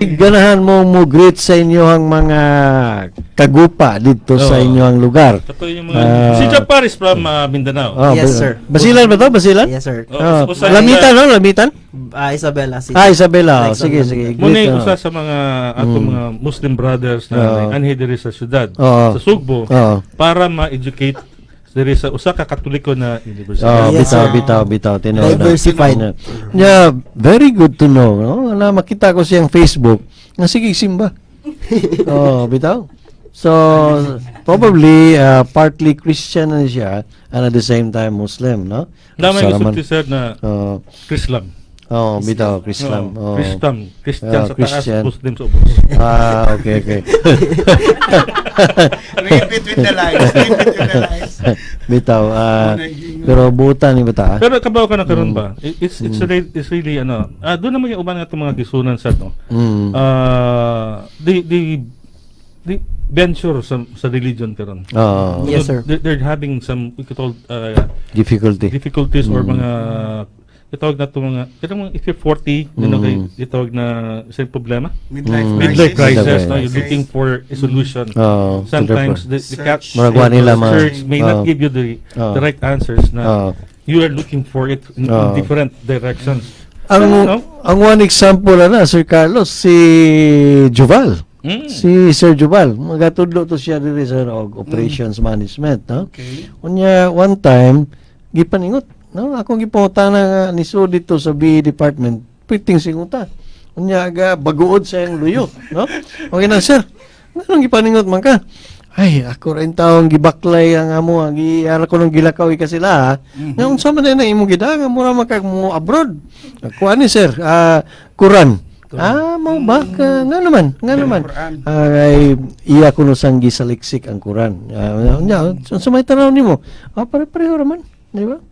Ganahan mo greet sa inyong mga kagupa dito sa inyong lugar. Ito yung mga... si Japar is from Mindanao. Yes, sir. Basilan ba to? Basilan? Yes, sir. Lamitan, no? Lamitan? Isabela City. Isabela. Sige. Muna yung usa sa mga atong mga Muslim brothers na anhi diri sa syudad, sa Sugbo, para ma-educate diri sa usa ka Katoliko na university. Bitaw. Diversified. Yeah, very good to know. No? Na makita ko siyang Facebook. Nga sige, simba. Bitaw. So, probably partly Christian na siya and at the same time Muslim, no? Naman yung sir na Islam. Bitaw, Christian. Christian sa taas, Christian. Muslim sa ubos. Okay. Read between the lines. Bitaw, pero buta ni bata. Pero kabaw ka na karon ba? It's really ano. Doon naman yung uban nga itong mga gisunan sa no. The venture sa religion karon. Yes, sir. They're having some we could call difficulties or mga itawag na itong mga if you're 40 itawag na isang problema midlife crisis no? You're looking for a solution. Sometimes the church may not give you the right answers na you are looking for it in different directions. Ang one example na Sir Carlos, si Juval. Si Sir Juval, magatudlo to siya diri sa operations management, no? Okay. Unya one time gipaningot, no? Ako gipangutan na ni so dito sa BE department, piting singuta. Unya aga baguod sa iyang luyo, no? Okay na sir. Anong gipaningot man ka? Ay, ako rin taong gibaklay ang amo, giara ko ng gilakaw ka sila. Nga unsa man na imong gidanga mura man kag mo abroad. Ako ani sir, Quran. Mau ba ka nga naman. Ay iya kuno sang gisaliksik ang Quran. Nya sa may tanaw nimo. Pare-pareho raman, di ba?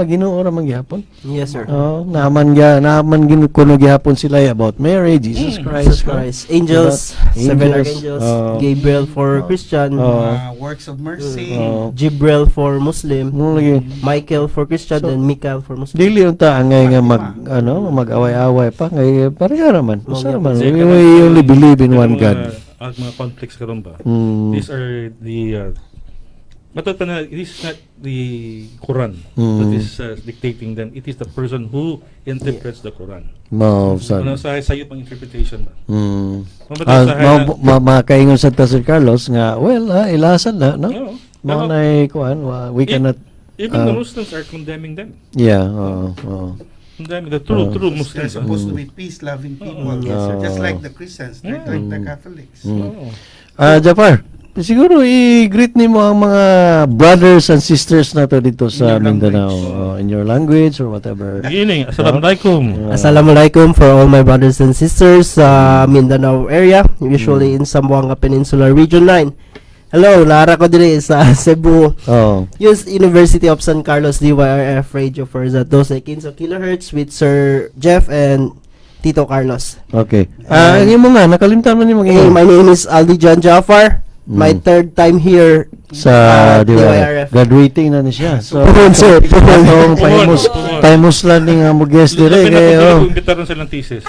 Ginoo ra man gihapon. Yes, sir. Naman gin kuno gihapon sila about Mary, Jesus Christ. Angels, seven archangels, Gabriel for Christian, Works of mercy. Jibril for Muslim, Michael for Christian, and Michael for Muslim. Dili unta angay nga mag-away-away pa ngay pareha raman. Usa raman. We only believe in one God. Ang mga conflicts karon ba? These are the it is not the Quran that is dictating them. It is the person who interprets the Quran. Ano sa sayo pang interpretation ba? Makaingon sa Sir Carlos nga, ilasan na, no? Manay kuan, we cannot even the Muslims are condemning them. Yeah, Condemning the true Muslims. They're supposed to be peace-loving people, just like the Christians, like the Catholics. Japar, siguro i-greet nimo ang mga brothers and sisters nato dito sa Mindanao in your language or whatever. Beginning, Assalamualaikum. Assalamualaikum for all my brothers and sisters sa Mindanao area, usually in Zamboanga Peninsula Region 9. Hello, nara ko diri sa Cebu. University of San Carlos DYRF Radio for the 12 kilohertz with Sir Jeff and Tito Carlos. Okay. Imo nga nakalimtan man nimo. My name is Aldi John Jafar. My third time here sa DYRF. Graduating na ni siya. So, sir. Paimus lang nga mo guest dire kayo. Imbitaron silang thesis.